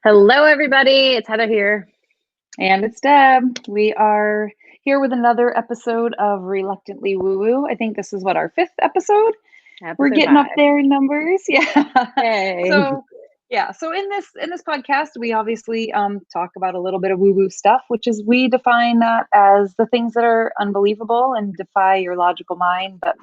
Hello, everybody. It's Heather here. And it's Deb. We are here with another episode of Reluctantly Woo Woo. I think this is our fifth episode. We're Episode getting up 5. there in numbers. Yeah. Yay. So in this podcast, we obviously talk about a little bit of woo woo stuff, which is we define that as the things that are unbelievable and defy your logical mind, but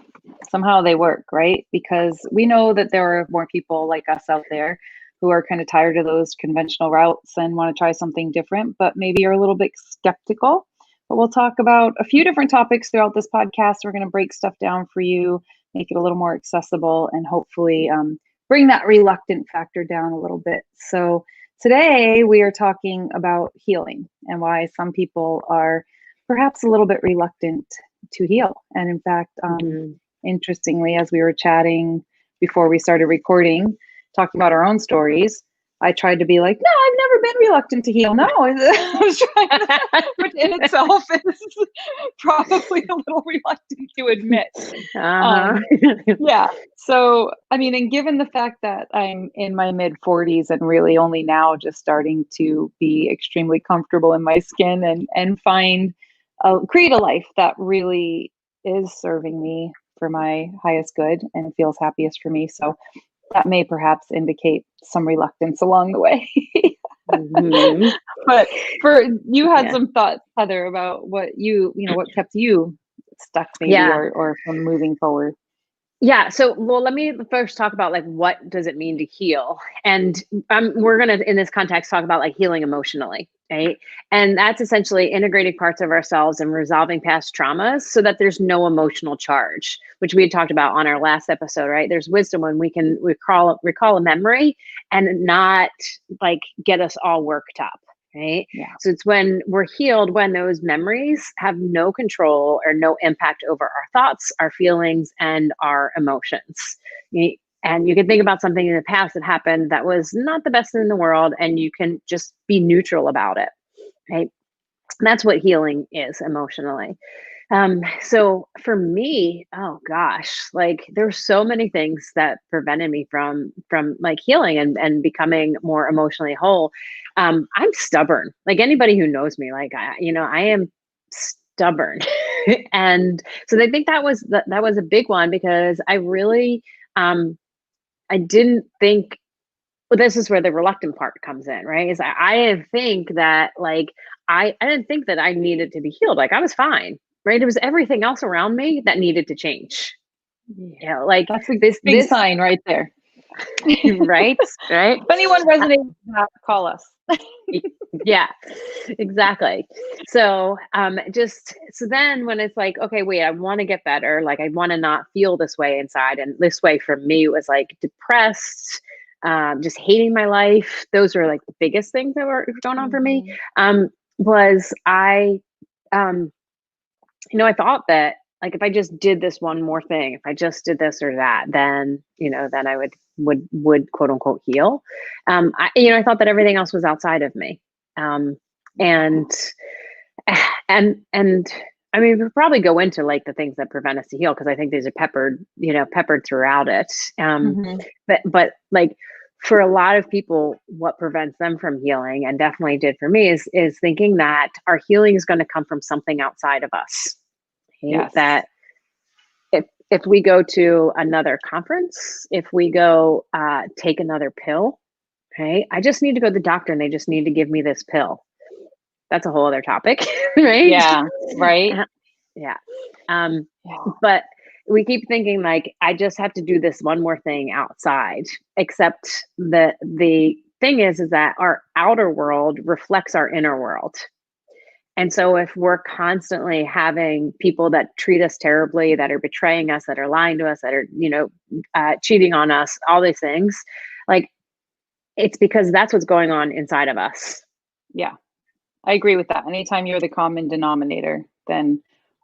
somehow they work, right? Because we know that there are more people like us out there who are kind of tired of those conventional routes and want to try something different, but maybe are a little bit skeptical. But we'll talk about a few different topics throughout this podcast. We're going to break stuff down for you, make it a little more accessible, and hopefully bring that reluctant factor down a little bit. So today we are talking about healing and why some people are perhaps a little bit reluctant to heal. And in fact, interestingly, as we were chatting before we started recording, talking about our own stories, I tried to be like, no, I've never been reluctant to heal. No, I was trying to, which in itself is probably a little reluctant to admit. Yeah. So, I mean, and given the fact that I'm in my mid 40s and really only now just starting to be extremely comfortable in my skin and create a life that really is serving me for my highest good and feels happiest for me. So that may perhaps indicate some reluctance along the way. But you had some thoughts, Heather, about what what kept you stuck maybe or from moving forward. Yeah. So, let me first talk about what does it mean to heal? And we're going to, in this context, talk about healing emotionally, right? And that's essentially integrating parts of ourselves and resolving past traumas so that there's no emotional charge, which we had talked about on our last episode, right? There's wisdom when we can recall a memory and not get us all worked up. Right. Yeah. So it's when we're healed, when those memories have no control or no impact over our thoughts, our feelings, and our emotions. And you can think about something in the past that happened that was not the best in the world, and you can just be neutral about it. Right. That's what healing is emotionally. So for me, oh gosh, there's so many things that prevented me from healing and becoming more emotionally whole. I'm stubborn. Anybody who knows me, I am stubborn. And so I think that was a big one because I really, I didn't think, well, this is where the reluctant part comes in, right? Is I didn't think that I didn't think that I needed to be healed. I was fine, right? It was everything else around me that needed to change. That's a big sign right there. Right. If anyone resonates with that, call us. Yeah, exactly. So so then when it's okay, wait, I want to get better. I want to not feel this way inside. And this way for me was depressed, just hating my life. Those were the biggest things that were going on for me. Was I I thought that if I just did this one more thing, if I just did this or that, then then I would quote unquote heal. I thought that everything else was outside of me. And I mean, we'll probably go into the things that prevent us to heal, because I think these are peppered throughout it. But for a lot of people, what prevents them from healing, and definitely did for me, is thinking that our healing is going to come from something outside of us. Right? Yes. That if we go to another conference, if we go take another pill, right? I just need to go to the doctor and they just need to give me this pill. That's a whole other topic, right? Yeah, right. Yeah. But we keep thinking I just have to do this one more thing outside, except the thing is that our outer world reflects our inner world. And so if we're constantly having people that treat us terribly, that are betraying us, that are lying to us, that are, cheating on us, all these things, it's because that's what's going on inside of us. Yeah, I agree with that. Anytime you're the common denominator, then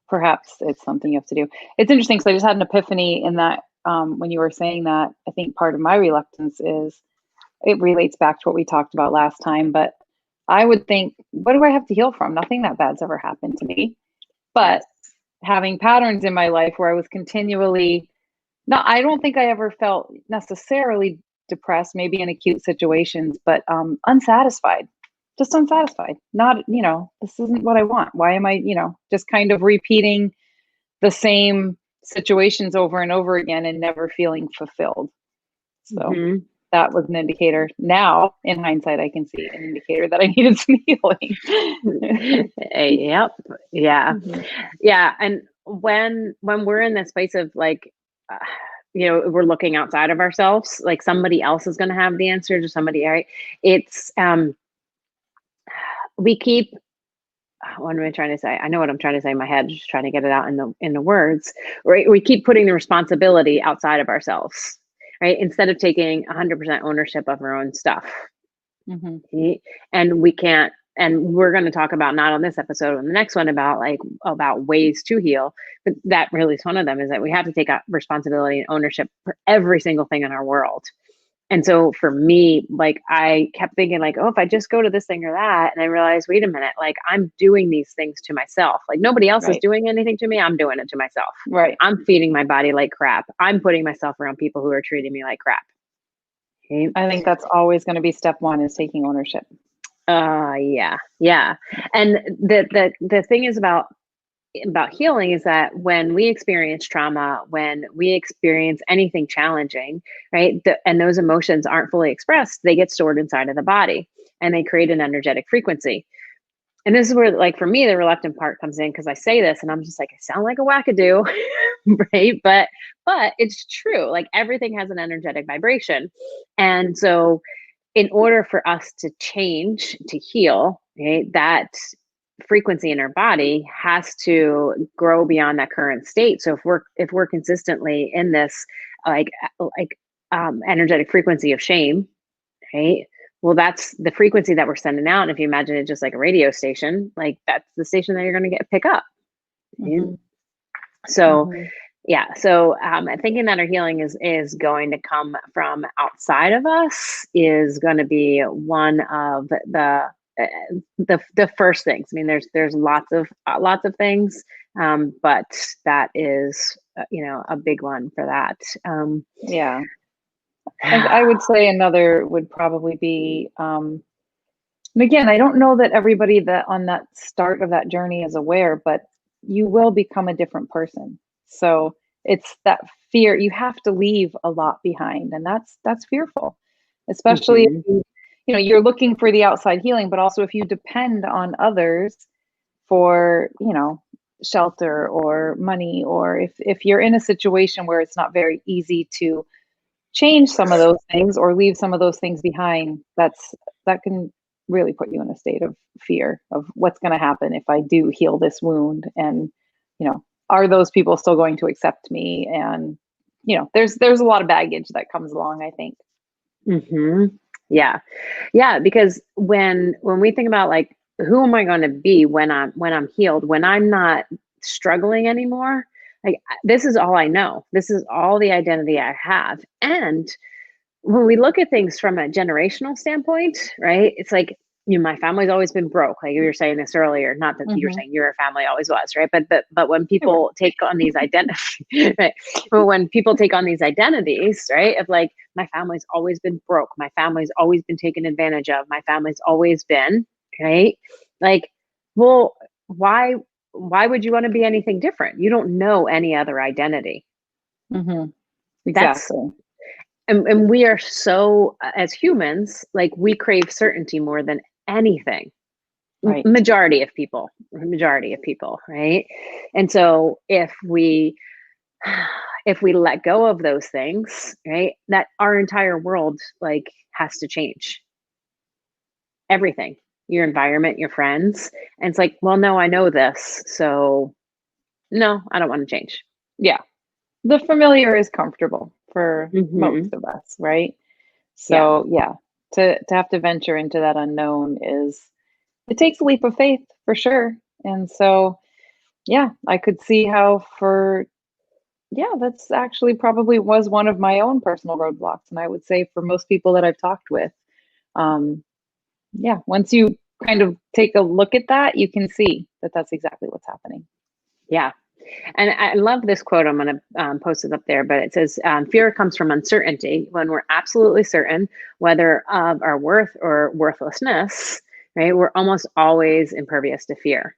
perhaps it's something you have to do. It's interesting because I just had an epiphany in that when you were saying that. I think part of my reluctance is it relates back to what we talked about last time, but I would think, what do I have to heal from? Nothing that bad's ever happened to me. But having patterns in my life where I was continually, I don't think I ever felt necessarily depressed, maybe in acute situations, but unsatisfied, just unsatisfied. Not, this isn't what I want. Why am I, just kind of repeating the same situations over and over again and never feeling fulfilled. So that was an indicator. Now, in hindsight, I can see an indicator that I needed some healing. Yep. Yeah. Yeah. And when we're in this place of like, we're looking outside of ourselves, like somebody else is going to have the answer to somebody, right? It's, we keep, what am I trying to say? I know what I'm trying to say in my head, just trying to get it out in the words, right? We keep putting the responsibility outside of ourselves, right? Instead of taking 100% ownership of our own stuff. And we can't, and we're going to talk about, not on this episode, on the next one, about ways to heal, but that really is one of them, is that we have to take responsibility and ownership for every single thing in our world. And so for me, like, I kept thinking like, oh, if I just go to this thing or that, and I realized, wait a minute, like, I'm doing these things to myself. Like, nobody else is doing anything to me. I'm doing it to myself. Right. I'm feeding my body like crap. I'm putting myself around people who are treating me like crap. Okay. I think that's always going to be step one, is taking ownership. Yeah. And the thing is about healing is that when we experience trauma, when we experience anything challenging, right, and those emotions aren't fully expressed, they get stored inside of the body and they create an energetic frequency. And this is where, like, for me, the reluctant part comes in, because I say this and I'm just like, I sound like a wackadoo, right? But it's true. Like, everything has an energetic vibration. And so in order for us to change, to heal, right, that frequency in our body has to grow beyond that current state. So if we're consistently in this like energetic frequency of shame, right? Well, that's the frequency that we're sending out. And if you imagine it just like a radio station, like, that's the station that you're going to pick up. So yeah. So thinking that our healing is going to come from outside of us is going to be one of the first things. I mean, there's lots of things, but that is a big one for that. Yeah. And I would say another would probably be, and again, I don't know that everybody that on that start of that journey is aware, but you will become a different person. So it's that fear. You have to leave a lot behind, and that's fearful, especially if you're looking for the outside healing, but also if you depend on others for, shelter or money, or if you're in a situation where it's not very easy to change some of those things or leave some of those things behind, that can really put you in a state of fear of what's going to happen if I do heal this wound. And, are those people still going to accept me? And, there's a lot of baggage that comes along, I think. Yeah. Because when we think about, like, who am I going to be when I'm healed, when I'm not struggling anymore, like, this is all I know. This is all the identity I have. And when we look at things from a generational standpoint, right, it's like, my family's always been broke. Like you were saying this earlier, not that you were saying your family always was, right? But when people take on these identities, right? But when people take on these identities, right, of like, my family's always been broke, my family's always been taken advantage of, my family's always been, right? Like, well, why would you want to be anything different? You don't know any other identity. Exactly. And we are so, as humans, like, we crave certainty more than anything. Right. Majority of people, right? And so if we let go of those things, right, that our entire world, like, has to change. Everything, your environment, your friends. And it's like, well, no, I know this, so no, I don't want to change. Yeah. The familiar is comfortable for most of us, right? So to have to venture into that unknown it takes a leap of faith, for sure. And so, I could see how that's actually probably was one of my own personal roadblocks. And I would say for most people that I've talked with, once you kind of take a look at that, you can see that that's exactly what's happening. Yeah. And I love this quote. I'm going to post it up there, but it says, fear comes from uncertainty. When we're absolutely certain, whether of our worth or worthlessness, right, we're almost always impervious to fear.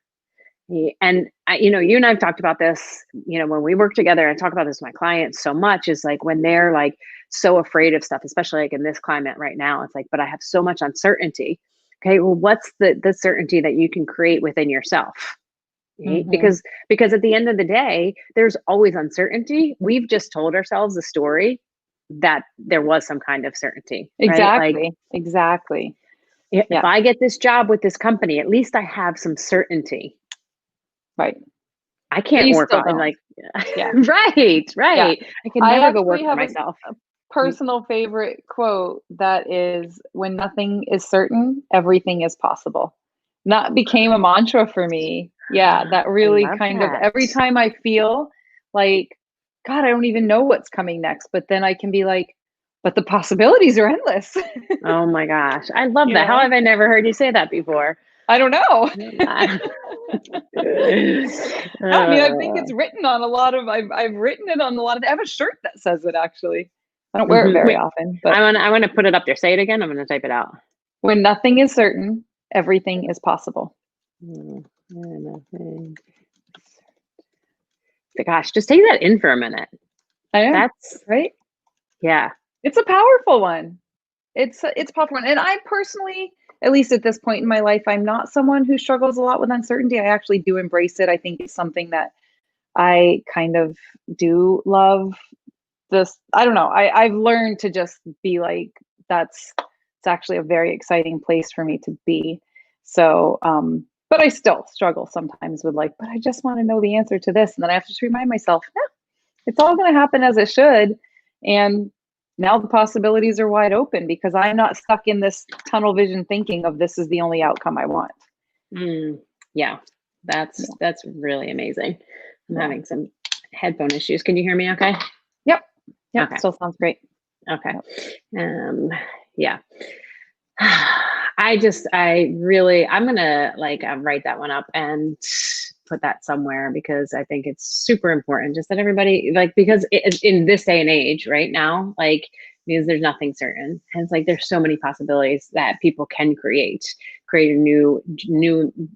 And you and I've talked about this, when we work together. I talk about this with my clients so much, is like when they're like so afraid of stuff, especially like in this climate right now, it's like, but I have so much uncertainty. Okay, well, what's the certainty that you can create within yourself? Right? Mm-hmm. Because at the end of the day, there's always uncertainty. We've just told ourselves a story that there was some kind of certainty, right? Like, Exactly. if Yeah. I get this job with this company, at least I have some certainty. Right. I But can't you work still on, don't. like, Yeah. right, Yeah. right. I can I never go work actually for have myself. a personal favorite quote that is, when nothing is certain, everything is possible. That became a mantra for me. Yeah, that I really love kind of, that. every time I feel like, God, I don't even know what's coming next, but then I can be like, but the possibilities are endless. Oh my gosh. I love You that. How know, have I never heard you say that before? I don't know. uh, I mean, I think it's written on a lot of, I've written it on a lot of, I have a shirt that says it actually. I don't wear it very Wait, often, but I want to put it up there. Say it again. I'm going to type it out. when nothing is certain, everything is possible. Nothing. Gosh, just take that in for a minute. I know, That's, right? yeah. It's a powerful one. It's a powerful one. And I personally, at least at this point in my life, I'm not someone who struggles a lot with uncertainty. I actually do embrace it. I think it's something that I kind of do love. This, I don't know. I've learned to just be like, it's actually a very exciting place for me to be. So, but I still struggle sometimes with like, but I just want to know the answer to this. And then I have to just remind myself, no, it's all going to happen as it should. And now the possibilities are wide open because I'm not stuck in this tunnel vision thinking of this is the only outcome I want. Yeah, Yeah. that's really amazing. I'm Yeah. having some headphone issues. Can you hear me okay? Yep. Yep. Okay. Still sounds great. Okay. Yep. Yeah. I'm gonna like write that one up and put that somewhere, because I think it's super important just that everybody, like, because in this day and age right now, like, because there's nothing certain, and it's like there's so many possibilities that people can create a new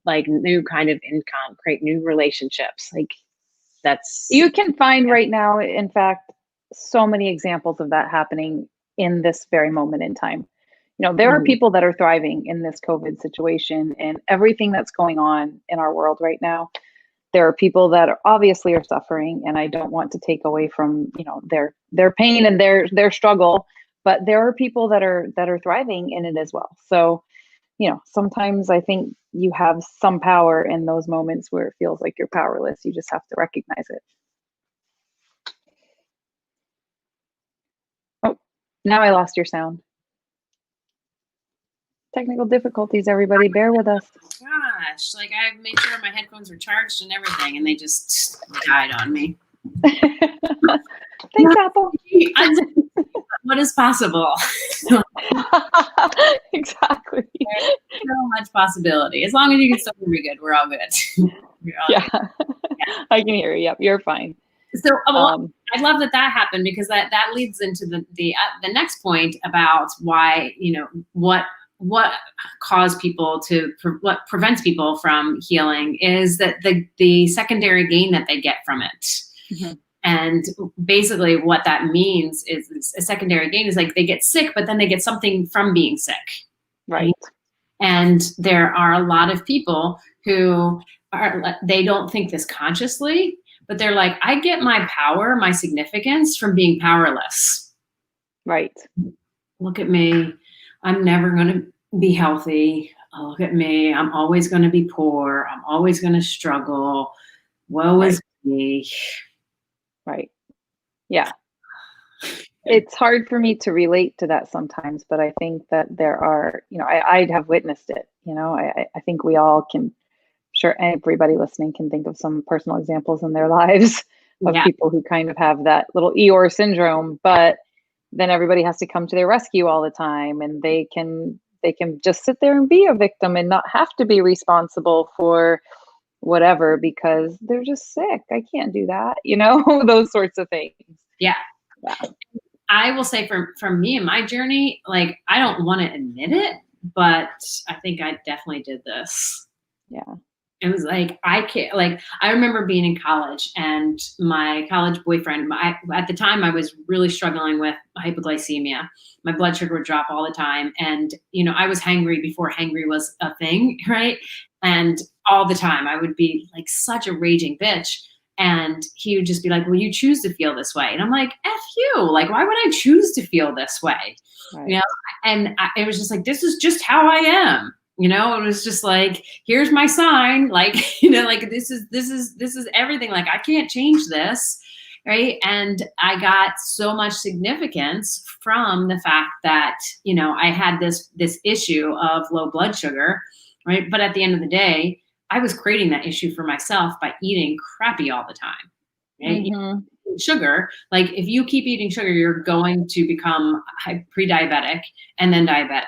kind of income, create new relationships. Like, that's, You can find yeah. right now, in fact, so many examples of that happening in this very moment in time. You know, there are Mhm. people that are thriving in this COVID situation and everything that's going on in our world right now. There are people that are obviously are suffering, and I don't want to take away from, their pain and their struggle, but there are people that are thriving in it as well. So, sometimes I think you have some power in those moments where it feels like you're powerless. You just have to recognize it. Oh, now I lost your sound. Technical difficulties, everybody. Bear with us. Gosh, like I made sure my headphones were charged and everything, and they just died on me. Thanks, Apple. What is possible? Exactly. There's so much possibility. As long as you can still hear me good, we're all good. Yeah. I can hear you. Yep, you're fine. So I love that happened, because that leads into the next point about why, what caused people to what prevents people from healing is that the secondary gain that they get from it. Mm-hmm. And basically what that means is a secondary gain is like they get sick, but then they get something from being sick. Right. And there are a lot of people who they don't think this consciously, but they're like, I get my power, my significance from being powerless. Right. Look at me. I'm never going to be healthy. Oh, look at me. I'm always going to be poor. I'm always going to struggle. Woe is me. Right. Yeah. It's hard for me to relate to that sometimes, but I think that there are, I have witnessed it. I think we all can, sure, everybody listening can think of some personal examples in their lives of people who kind of have that little Eeyore syndrome, but then everybody has to come to their rescue all the time, and they can just sit there and be a victim and not have to be responsible for whatever because they're just sick. I can't do that, those sorts of things. Yeah. Yeah. I will say for me and my journey, like, I don't want to admit it, but I think I definitely did this. Yeah. It was like, I remember being in college and my college boyfriend, at the time I was really struggling with hypoglycemia. My blood sugar would drop all the time. And, I was hangry before hangry was a thing. Right. And all the time I would be like such a raging bitch. And he would just be like, well, you choose to feel this way. And I'm like, F you. Like, why would I choose to feel this way? Right. And it was just like, this is just how I am. It was just like, here's my sign. Like, like this is everything. Like, I can't change this. Right. And I got so much significance from the fact that, I had this issue of low blood sugar. Right. But at the end of the day, I was creating that issue for myself by eating crappy all the time. Right? Mm-hmm. Sugar, like if you keep eating sugar, you're going to become pre-diabetic and then diabetic.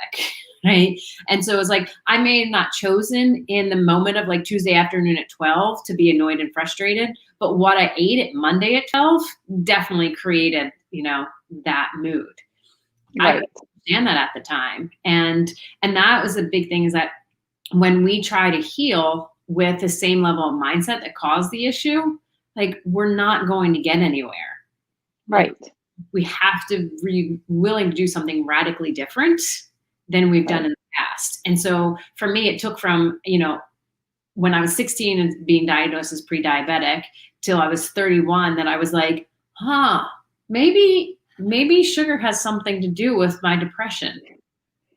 Right. And so it's like, I may have not chosen in the moment of like Tuesday afternoon at 12 to be annoyed and frustrated, but what I ate at Monday at 12 definitely created, that mood. Right. I didn't understand that at the time. And that was a big thing, is that when we try to heal with the same level of mindset that caused the issue, like, we're not going to get anywhere. Right. Like, we have to be willing to do something radically different than we've done in the past. And so for me, it took from, when I was 16 and being diagnosed as pre-diabetic till I was 31, that I was like, maybe sugar has something to do with my depression.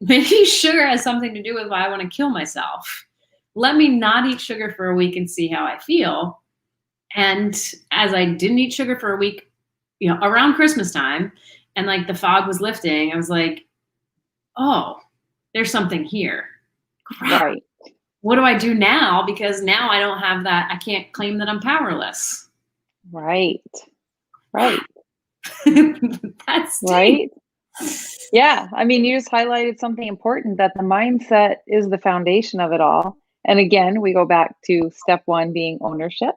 Maybe sugar has something to do with why I want to kill myself. Let me not eat sugar for a week and see how I feel. And as I didn't eat sugar for a week, around Christmas time, and like the fog was lifting, I was like, oh, there's something here. Crap. Right. What do I do now? Because now I don't have that. I can't claim that I'm powerless. Right. Right. That's right. Yeah. I mean, you just highlighted something important, that the mindset is the foundation of it all. And again, we go back to step one being ownership,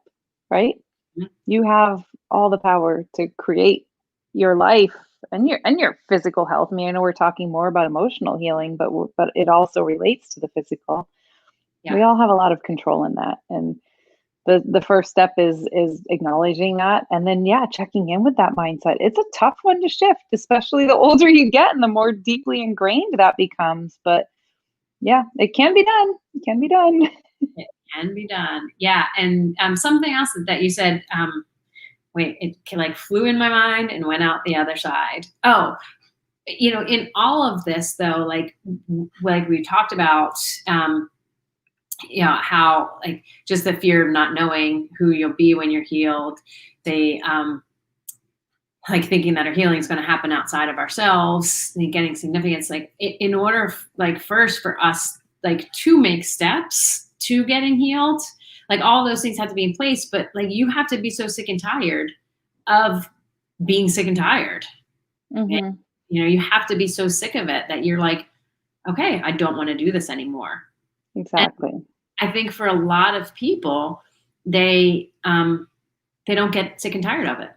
right? Mm-hmm. You have all the power to create your life and your physical health. I mean, I know we're talking more about emotional healing, but it also relates to the physical. Yeah. We all have a lot of control in that. And the first step is acknowledging that, and then checking in with that mindset. It's a tough one to shift, especially the older you get and the more deeply ingrained that becomes. But yeah, it can be done. It can be done. It can be done. Yeah. And something else that you said, it like flew in my mind and went out the other side. Oh, in all of this though, like we talked about, how like just the fear of not knowing who you'll be when you're healed. They like thinking that our healing is going to happen outside of ourselves and getting significance. Like in order, like first for us, like to make steps to getting healed, like all those things have to be in place. But like you have to be so sick and tired of being sick and tired. Mm-hmm. And, you have to be so sick of it that you're like, okay, I don't want to do this anymore. Exactly. And I think for a lot of people, they don't get sick and tired of it.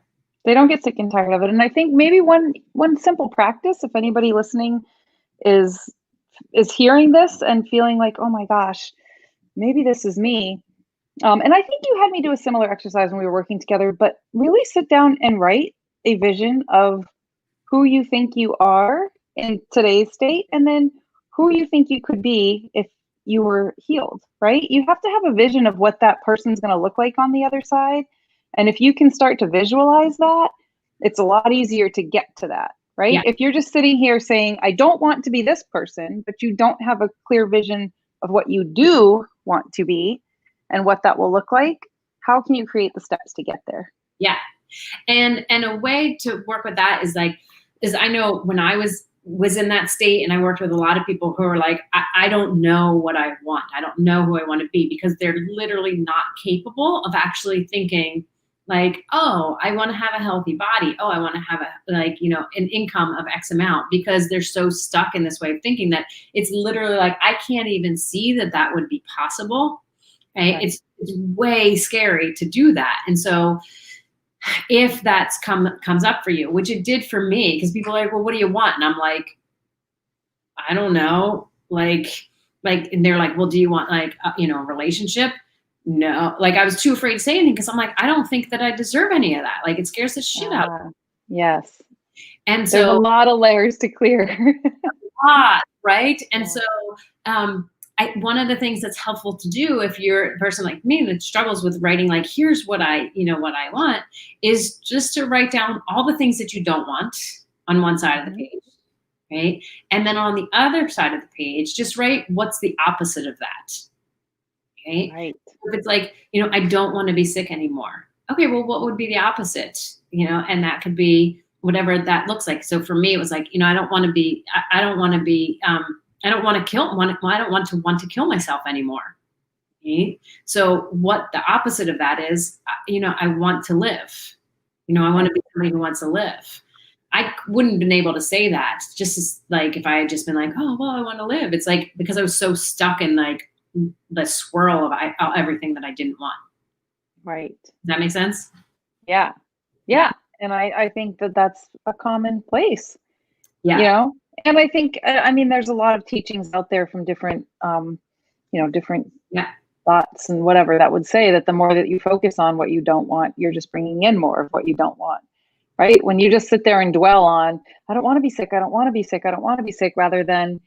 They don't get sick and tired of it. And I think maybe one simple practice, if anybody listening is hearing this and feeling like, oh my gosh, maybe this is me. And I think you had me do a similar exercise when we were working together, but really sit down and write a vision of who you think you are in today's state, and then who you think you could be if you were healed, right? You have to have a vision of what that person's going to look like on the other side. And if you can start to visualize that, it's a lot easier to get to that, right? Yeah. If you're just sitting here saying, I don't want to be this person, but you don't have a clear vision of what you do want to be and what that will look like, how can you create the steps to get there? Yeah. And a way to work with that is I know when I was in that state, and I worked with a lot of people who are like, I don't know what I want. I don't know who I want to be, because they're literally not capable of actually thinking like, oh, I want to have a healthy body. Oh, I want to have an income of X amount, because they're so stuck in this way of thinking that it's literally like, I can't even see that would be possible. right? Right. It's way scary to do that. And so if that's comes up for you, which it did for me, because people are like, well, what do you want? And I'm like, I don't know. And they're like, well, do you want like, a relationship? No. Like I was too afraid to say anything because I'm like, I don't think that I deserve any of that. Like it scares the shit out of me. Yes. And There's a so, lot of layers to clear. right? And Yeah. so, one of the things that's helpful to do if you're a person like me that struggles with writing, like, here's what what I want, is just to write down all the things that you don't want on one side of the page, right? And then on the other side of the page, just write what's the opposite of that, right? Right. If it's like, I don't want to be sick anymore. Okay, well, what would be the opposite? And that could be whatever that looks like. So for me, it was like, I don't want to be, I don't want to be, I don't want to I don't want to kill myself anymore. Okay? So what the opposite of that is, I want to live. I want to be somebody who wants to live. I wouldn't have been able to say that just as, like, if I had just been like, oh, well, I want to live. It's like, because I was so stuck in like the swirl of everything that I didn't want. Right. Does that make sense? Yeah. Yeah. And I think that that's a common place, Yeah. And I think, I mean, there's a lot of teachings out there from different, different thoughts and whatever that would say that the more that you focus on what you don't want, you're just bringing in more of what you don't want, right? When you just sit there and dwell on, I don't want to be sick, I don't want to be sick, I don't want to be sick, rather than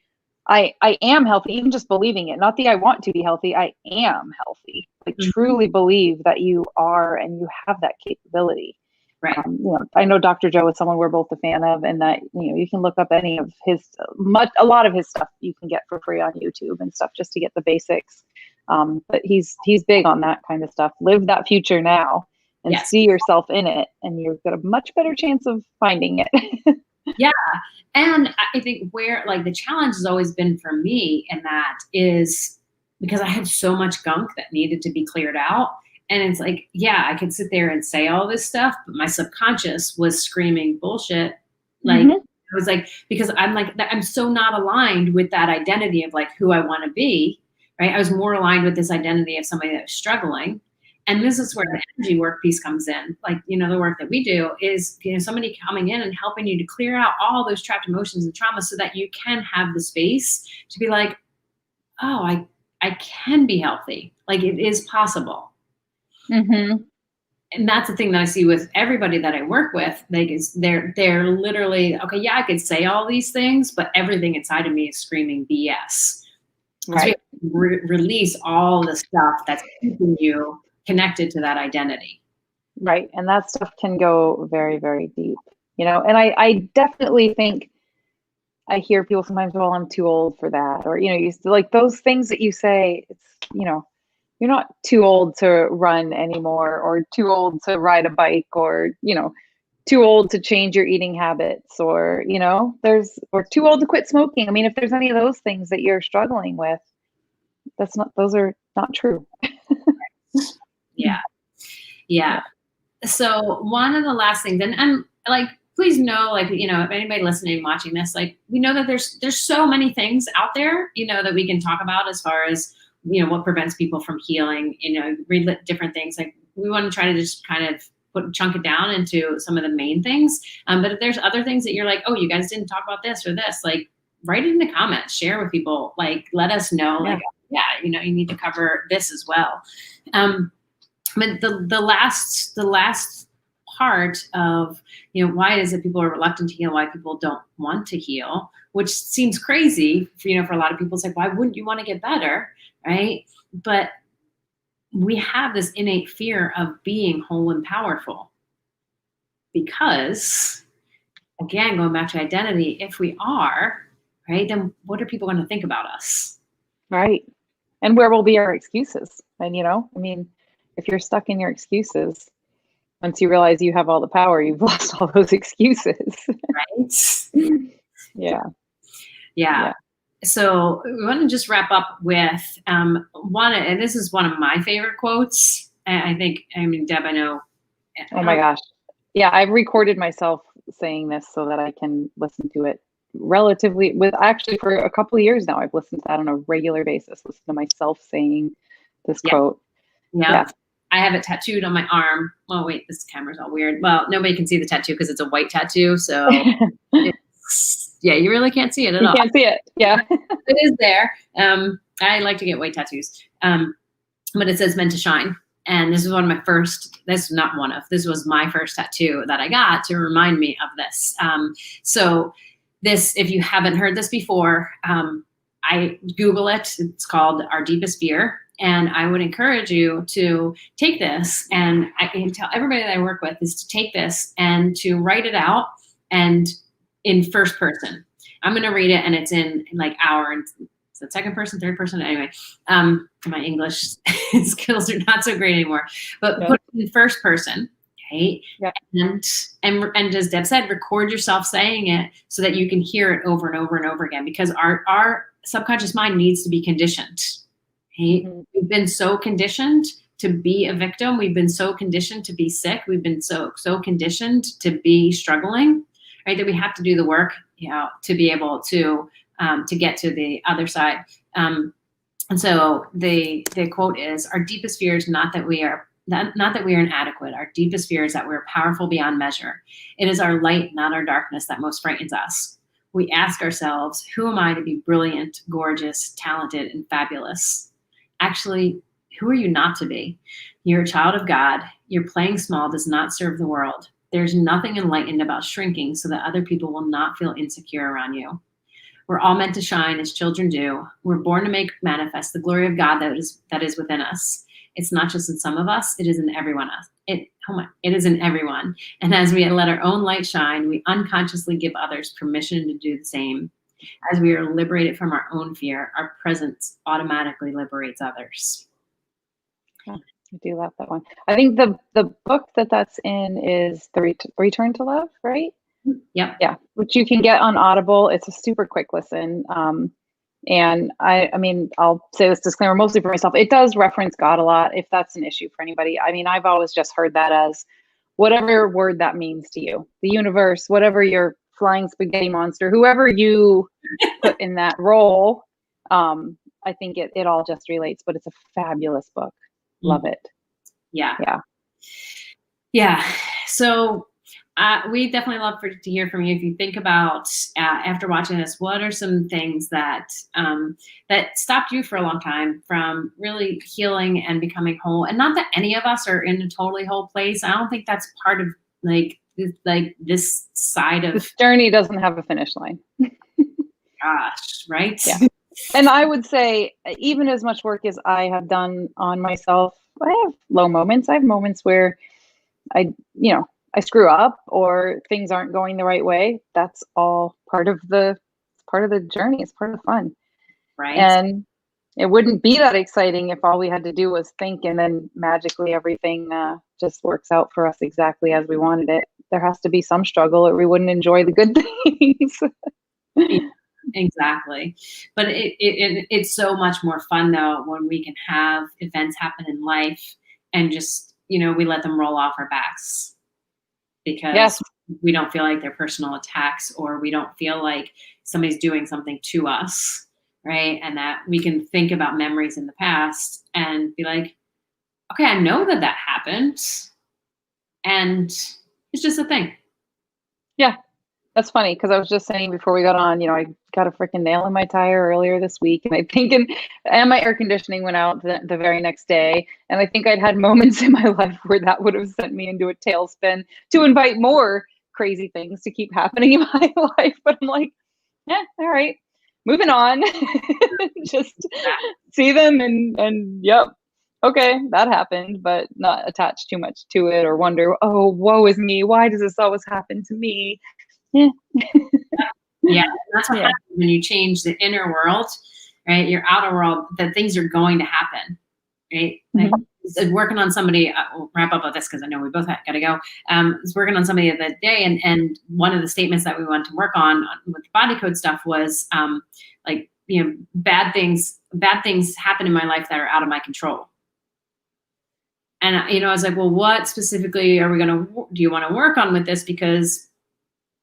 I am healthy, even just believing it, not the I want to be healthy, I am healthy. Like truly believe that you are and you have that capability. Right. I know Dr. Joe is someone we're both a fan of, and that, you can look up any of a lot of his stuff you can get for free on YouTube and stuff just to get the basics. But he's big on that kind of stuff. Live that future now and see yourself in it, and you've got a much better chance of finding it. Yeah. And I think where like the challenge has always been for me, and that is because I had so much gunk that needed to be cleared out. And it's like, yeah, I could sit there and say all this stuff, but my subconscious was screaming bullshit. Like, it was like, because I'm so not aligned with that identity of like who I want to be, right? I was more aligned with this identity of somebody that was struggling. And this is where the energy work piece comes in. Like, the work that we do is, somebody coming in and helping you to clear out all those trapped emotions and trauma so that you can have the space to be like, oh, I can be healthy. Like it is possible. And that's the thing that I see with everybody that I work with. Like, is they're literally, okay, yeah, I could say all these things, but everything inside of me is screaming BS. Right. So release all the stuff that's keeping you connected to that identity. Right. And that stuff can go very, very deep, and I definitely think I hear people sometimes, well, I'm too old for that. Or, you used to, like, those things that you say, it's, you're not too old to run anymore, or too old to ride a bike, or, too old to change your eating habits, or, or too old to quit smoking. I mean, if there's any of those things that you're struggling with, those are not true. Yeah. So one of the last things, and like, please know, like, if anybody listening, watching this, like, we know that there's so many things out there, that we can talk about as far as, what prevents people from healing, read different things. Like, we want to try to just kind of chunk it down into some of the main things. But if there's other things that you're like, oh, you guys didn't talk about this or this, like, write it in the comments, share with people, like, let us know, like, yeah, you need to cover this as well. But the last part of, why is it people are reluctant to heal, why people don't want to heal, which seems crazy, for a lot of people. It's like, why wouldn't you want to get better, right? But we have this innate fear of being whole and powerful because, again, going back to identity, if we are, right, then what are people going to think about us? Right. And where will be our excuses? And, I mean, if you're stuck in your excuses, once you realize you have all the power, you've lost all those excuses. Right. Yeah. So we want to just wrap up with one, and this is one of my favorite quotes. I think, Deb, I know. Oh my gosh. Yeah, I've recorded myself saying this so that I can listen to it for a couple of years now. I've listened to that on a regular basis, listen to myself saying this Yeah. quote. Yeah. Yeah. I have it tattooed on my arm. Oh, wait, this camera's all weird. Well, nobody can see the tattoo because it's a white tattoo. So, yeah, you really can't see it at You all. can't see it. Yeah. It is there. I like to get white tattoos. But it says meant to shine. And this is one of my first, this was my first tattoo that I got to remind me of this. So this, if you haven't heard this before, I Google it. It's called Our Deepest Fear. And I would encourage you to take this, and I can tell everybody that I work with is to take this and to write it out and in first person. I'm going to read it, and it's in like so second person, third person. Anyway, my English skills are not so great anymore, but put it in first person. Okay. Yeah. And as Deb said, record yourself saying it so that you can hear it over and over and over again, because our subconscious mind needs to be conditioned. Okay? Mm-hmm. We've been so conditioned to be a victim. We've been so conditioned to be sick. We've been so conditioned to be struggling, right? That we have to do the work, to be able to get to the other side. And so the quote is, our deepest fear is not that we are inadequate. Our deepest fear is that we're powerful beyond measure. It is our light, not our darkness, that most frightens us. We ask ourselves, who am I to be brilliant, gorgeous, talented, and fabulous? Actually, who are you not to be? You're a child of God. Your playing small does not serve the world. There's nothing enlightened about shrinking so that other people will not feel insecure around you. We're all meant to shine as children do. We're born to make manifest the glory of God that is within us. It's not just in some of us, it is in everyone. It is in everyone. And as we let our own light shine, we unconsciously give others permission to do the same. As we are liberated from our own fear, our presence automatically liberates others. I do love that one. I think the book that's in is The Return to Love, right? Yep. Yeah, which you can get on Audible. It's a super quick listen. And I mean, I'll say this disclaimer mostly for myself. It does reference God a lot, if that's an issue for anybody. I mean, I've always just heard that as whatever word that means to you, the universe, whatever your flying spaghetti monster, whoever you put in that role. I think it all just relates, but it's a fabulous book. Love it. Yeah. Yeah. Yeah. So we definitely love to hear from you. If you think about after watching this, what are some things that that stopped you for a long time from really healing and becoming whole? And not that any of us are in a totally whole place. I don't think that's part of like this side of this journey doesn't have a finish line. Gosh, right? Yeah. And I would say, even as much work as I have done on myself, I have low moments. I have moments where I screw up or things aren't going the right way. That's all part of the journey. It's part of the fun. Right. And it wouldn't be that exciting if all we had to do was think and then magically everything just works out for us exactly as we wanted it. There has to be some struggle or we wouldn't enjoy the good things. Yeah, exactly. But it's so much more fun though when we can have events happen in life and just, we let them roll off our backs because we don't feel like they're personal attacks, or we don't feel like somebody's doing something to us, right? And that we can think about memories in the past and be like, okay, I know that happened and it's just a thing. Yeah. That's funny because I was just saying before we got on, I got a freaking nail in my tire earlier this week, and my air conditioning went out the very next day. And I think I'd had moments in my life where that would have sent me into a tailspin to invite more crazy things to keep happening in my life. But I'm like, all right, moving on. Just see them and yep. Okay, that happened, but not attach too much to it or wonder, oh, woe is me. Why does this always happen to me? Yeah, that's what happens when you change the inner world, right? Your outer world, that things are going to happen, right? Mm-hmm. Like, working on somebody, we'll wrap up with this because I know we both got to go. I was working on somebody the day, and one of the statements that we wanted to work on with the body code stuff was bad things happen in my life that are out of my control. And I was like, well, what specifically do you want to work on with this? Because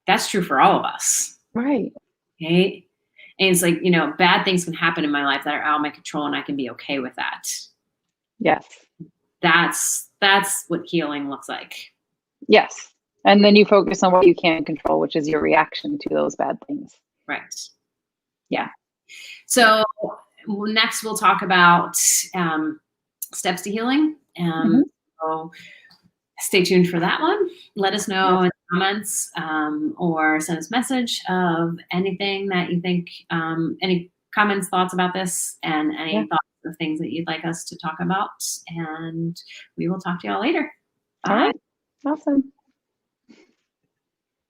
that's true for all of us. Right. Okay. And it's like, bad things can happen in my life that are out of my control, and I can be okay with that. Yes. That's what healing looks like. Yes. And then you focus on what you can control, which is your reaction to those bad things. Right. Yeah. So next we'll talk about steps to healing. So stay tuned for that one. Let us know in the comments or send us a message of anything that you think, any comments, thoughts about this, and any thoughts of things that you'd like us to talk about. And we will talk to y'all later. Bye. All right. Awesome.